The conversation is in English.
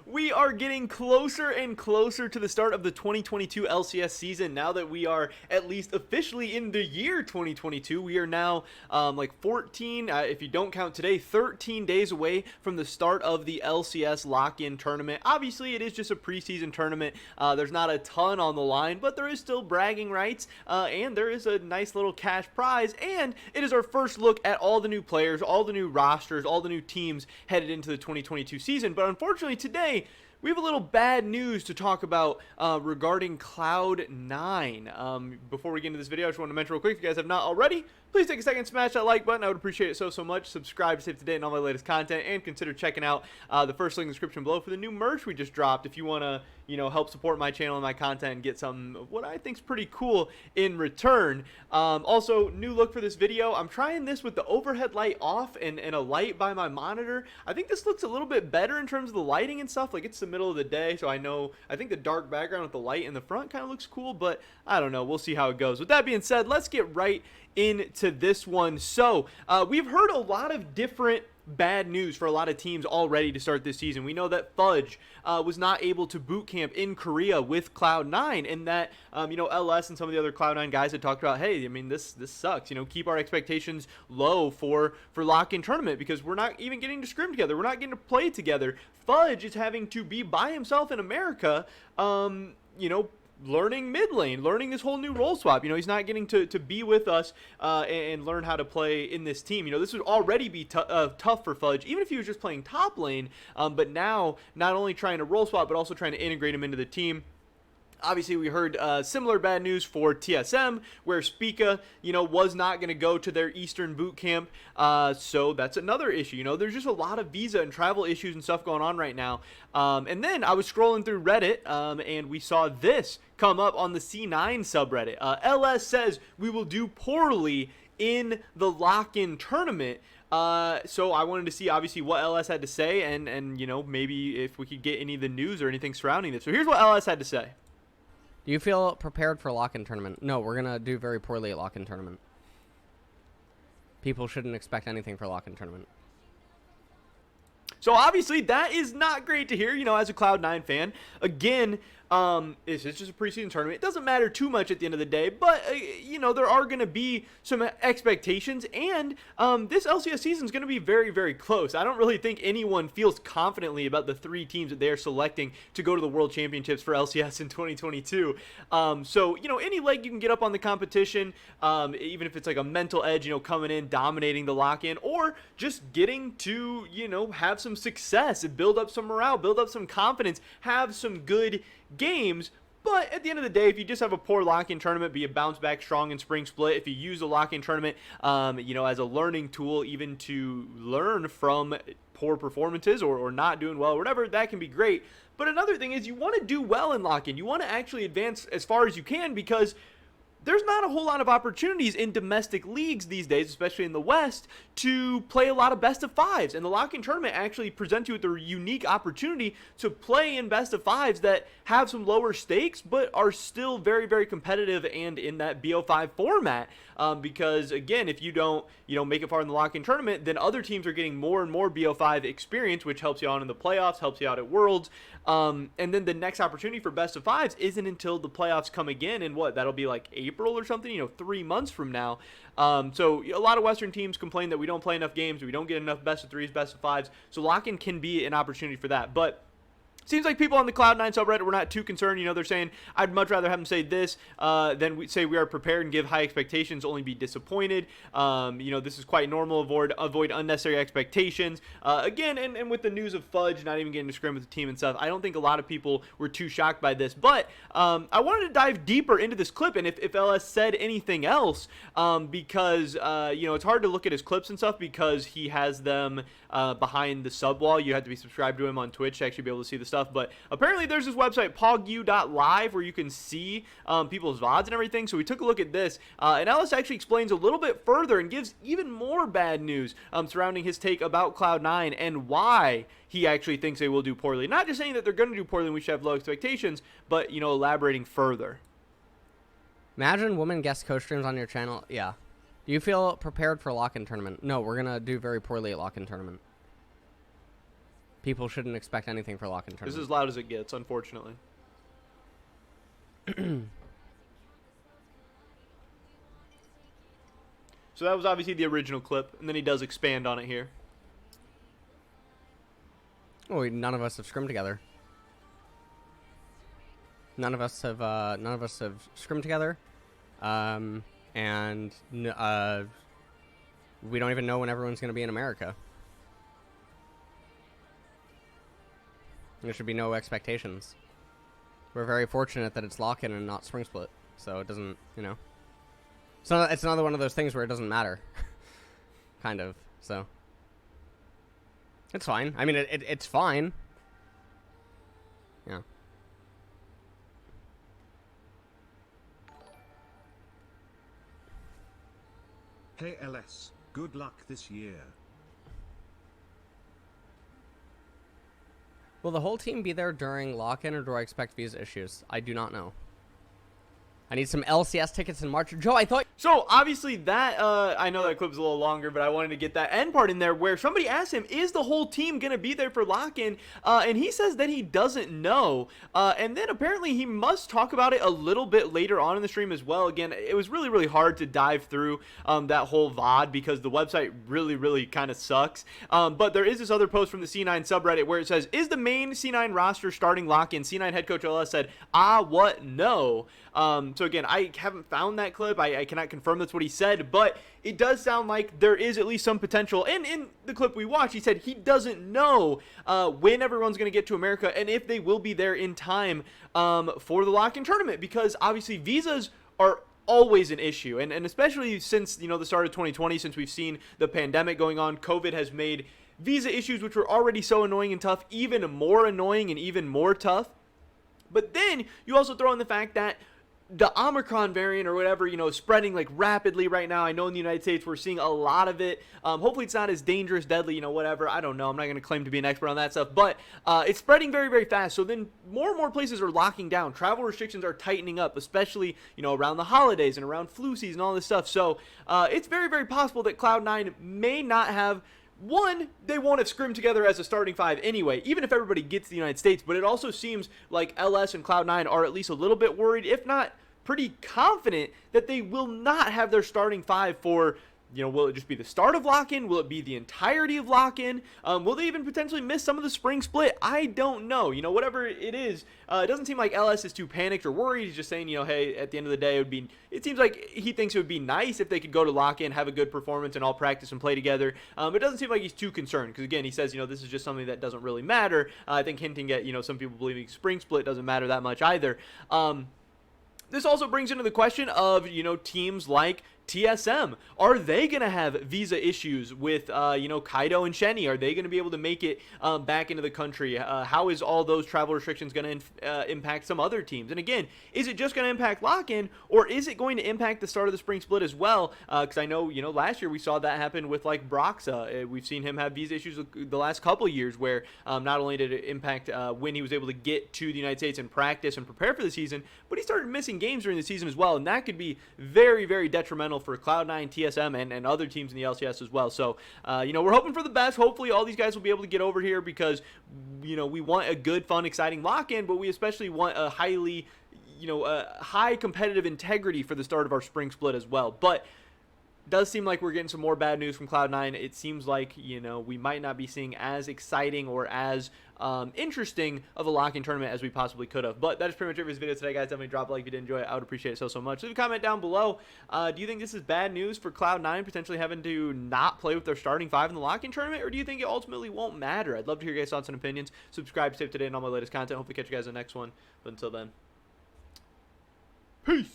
We are getting closer and closer to the start of the 2022 LCS season. Now that we are at least officially in the year 2022, we are now like 14, if you don't count today, 13 days away from the start of the LCS lock-in tournament. Obviously, it is just a preseason tournament. There's not a ton on the line, but there is still bragging rights, and there is a nice little cash prize, and it is our first look at all the new players, all the new rosters, all the new teams headed into the 2022 season. But unfortunately, today, we have a little bad news to talk about regarding Cloud9. Before we get into this video, I just want to mention real quick, if you guys have not already, please take a second, smash that like button. I would appreciate it so much. Subscribe to stay up to date on all my latest content, and consider checking out the first link in the description below for the new merch we just dropped. If you want to, help support my channel and my content and get some what I think is pretty cool in return. Also, new look for this video. I'm trying this with the overhead light off and a light by my monitor. I think this looks a little bit better in terms of the lighting and stuff. Like, it's the middle of the day, so I think the dark background with the light in the front kind of looks cool, but I don't know. We'll see how it goes. With that being said, let's get right into this one. So we've heard a lot of different bad news for a lot of teams already to start this season. We know that Fudge was not able to boot camp in Korea with Cloud9, and that LS and some of the other Cloud9 guys had talked about, hey, I mean, this sucks. Keep our expectations low for lock-in tournament, because we're not even getting to scrim together. We're not getting to play together. Fudge is having to be by himself in America, learning mid lane, learning this whole new role swap. He's not getting to be with us and learn how to play in this team. This would already be tough for Fudge, even if he was just playing top lane. But now, not only trying to role swap, but also trying to integrate him into the team. Obviously, we heard similar bad news for TSM, where Spica, was not going to go to their Eastern boot camp. So that's another issue. There's just a lot of visa and travel issues and stuff going on right now. And then I was scrolling through Reddit, and we saw this come up on the C9 subreddit. LS says we will do poorly in the lock-in tournament. So I wanted to see, obviously, what LS had to say, and maybe if we could get any of the news or anything surrounding this. So here's what LS had to say. Do you feel prepared for lock-in tournament? No, we're going to do very poorly at lock-in tournament. People shouldn't expect anything for lock-in tournament. So obviously that is not great to hear, as a Cloud9 fan. Again, it's just a preseason tournament. It doesn't matter too much at the end of the day, but, there are going to be some expectations, and this LCS season is going to be very, very close. I don't really think anyone feels confidently about the 3 teams that they're selecting to go to the World Championships for LCS in 2022. So, any leg you can get up on the competition, even if it's like a mental edge, coming in, dominating the lock-in, or just getting to, have some success and build up some morale, build up some confidence, have some good games. But at the end of the day, if you just have a poor lock-in tournament, but you bounce back strong in spring split, if you use a lock-in tournament, as a learning tool, even to learn from poor performances or not doing well or whatever, that can be great. But another thing is, you want to do well in lock-in. You want to actually advance as far as you can, because there's not a whole lot of opportunities in domestic leagues these days, especially in the West, to play a lot of best of fives. And the lock-in tournament actually presents you with a unique opportunity to play in best of fives that have some lower stakes, but are still very, very competitive and in that BO5 format. Because again, if you don't, make it far in the lock-in tournament, then other teams are getting more and more BO5 experience, which helps you out in the playoffs, helps you out at Worlds. And then the next opportunity for best of fives isn't until the playoffs come again, and that'll be like April or something, 3 months from now. So a lot of Western teams complain that we don't play enough games, we don't get enough best of threes, best of fives. So lock-in can be an opportunity for that. But seems like people on the Cloud9 subreddit were not too concerned. They're saying, I'd much rather have them say this than we say we are prepared and give high expectations, only be disappointed. This is quite normal. Avoid unnecessary expectations. Again, and with the news of Fudge not even getting to scrim with the team and stuff, I don't think a lot of people were too shocked by this. But I wanted to dive deeper into this clip, and if LS said anything else, because, it's hard to look at his clips and stuff because he has them behind the sub wall. You have to be subscribed to him on Twitch to actually be able to see the stuff. But apparently there's this website, pogu.live, where you can see people's VODs and everything. So we took a look at this, and Ellis actually explains a little bit further and gives even more bad news surrounding his take about Cloud9 and why he actually thinks they will do poorly. Not just saying that they're going to do poorly and we should have low expectations, but, elaborating further. Imagine women guest coach streams on your channel. Yeah. Do you feel prepared for lock-in tournament? No, we're going to do very poorly at lock-in tournament. people shouldn't expect anything for lock-in This tournament. is as loud as it gets, unfortunately. So that was obviously the original clip, and then he does expand on it here. Oh, none of us have scrimmed together. None of us have scrimmed together, and we don't even know when everyone's going to be in America. There should be no expectations. We're very fortunate that it's lock-in and not spring split, so it doesn't, you know. So it's another one of those things where it doesn't matter, kind of. So it's fine. I mean, it's fine. Yeah. Hey LS, good luck this year. Will the whole team be there during lock-in, or do I expect visa issues? I do not know. I need some LCS tickets in March. Joe, I thought... So, obviously, that, I know that clip's a little longer, but I wanted to get that end part in there where somebody asked him, is the whole team going to be there for lock-in? And he says that he doesn't know. And then apparently he must talk about it a little bit later on in the stream as well. Again, it was really, really hard to dive through that whole VOD because the website really, really kind of sucks. But there is this other post from the C9 subreddit where it says, is the main C9 roster starting lock-in? C9 head coach LS said, what? No. So again, I haven't found that clip. I cannot confirm that's what he said, but it does sound like there is at least some potential. And in the clip we watched, he said he doesn't know when everyone's going to get to America and if they will be there in time for the lock-in tournament, because obviously visas are always an issue, and especially since, you know, the start of 2020, since we've seen the pandemic going on. COVID has made visa issues, which were already so annoying and tough, even more annoying and even more tough. But then you also throw in the fact that the Omicron variant or whatever, you know, is spreading like rapidly right now. I know in the United States we're seeing a lot of it. Hopefully it's not as dangerous, deadly, you know, whatever. I don't know. I'm not going to claim to be an expert on that stuff, but it's spreading very, very fast. So then more and more places are locking down. Travel restrictions are tightening up, especially, you know, around the holidays and around flu season and all this stuff. So it's very, very possible that Cloud9 may not have... One, they won't have scrimmed together as a starting five anyway, even if everybody gets to the United States. But it also seems like LS and Cloud9 are at least a little bit worried, if not pretty confident, that they will not have their starting five for, you know, will it just be the start of lock-in? Will it be the entirety of lock-in? Will they even potentially miss some of the spring split? I don't know. You know, whatever it is, it doesn't seem like LS is too panicked or worried. He's just saying, you know, hey, at the end of the day, it seems like he thinks it would be nice if they could go to lock-in, have a good performance, and all practice and play together. It doesn't seem like he's too concerned because, again, he says, you know, this is just something that doesn't really matter. I think hinting at, you know, some people believing spring split doesn't matter that much either. This also brings into the question of, you know, teams like TSM. Are they going to have visa issues with, you know, Kaido and Shenny? Are they going to be able to make it back into the country? How is all those travel restrictions going to impact some other teams? And again, is it just going to impact lock-in, or is it going to impact the start of the spring split as well? Because I know, you know, last year we saw that happen with, like, Broxa. We've seen him have visa issues the last couple years where not only did it impact when he was able to get to the United States and practice and prepare for the season, but he started missing games during the season as well, and that could be very, very detrimental for Cloud9, TSM, and other teams in the LCS as well. So, you know, we're hoping for the best. Hopefully all these guys will be able to get over here because, you know, we want a good, fun, exciting lock-in, but we especially want a highly, you know, high competitive integrity for the start of our spring split as well. But does seem like we're getting some more bad news from Cloud9. It seems like, you know, we might not be seeing as exciting or as interesting of a lock-in tournament as we possibly could have. But that is pretty much it for this video today, guys. Definitely drop a like if you did enjoy it. I would appreciate it so much. Leave a comment down below. Do you think this is bad news for Cloud9 potentially having to not play with their starting five in the lock-in tournament, or do you think it ultimately won't matter? I'd love to hear your guys' thoughts and opinions. Subscribe to stay up to date on all my latest content. Hopefully catch you guys in the next one. But until then, peace.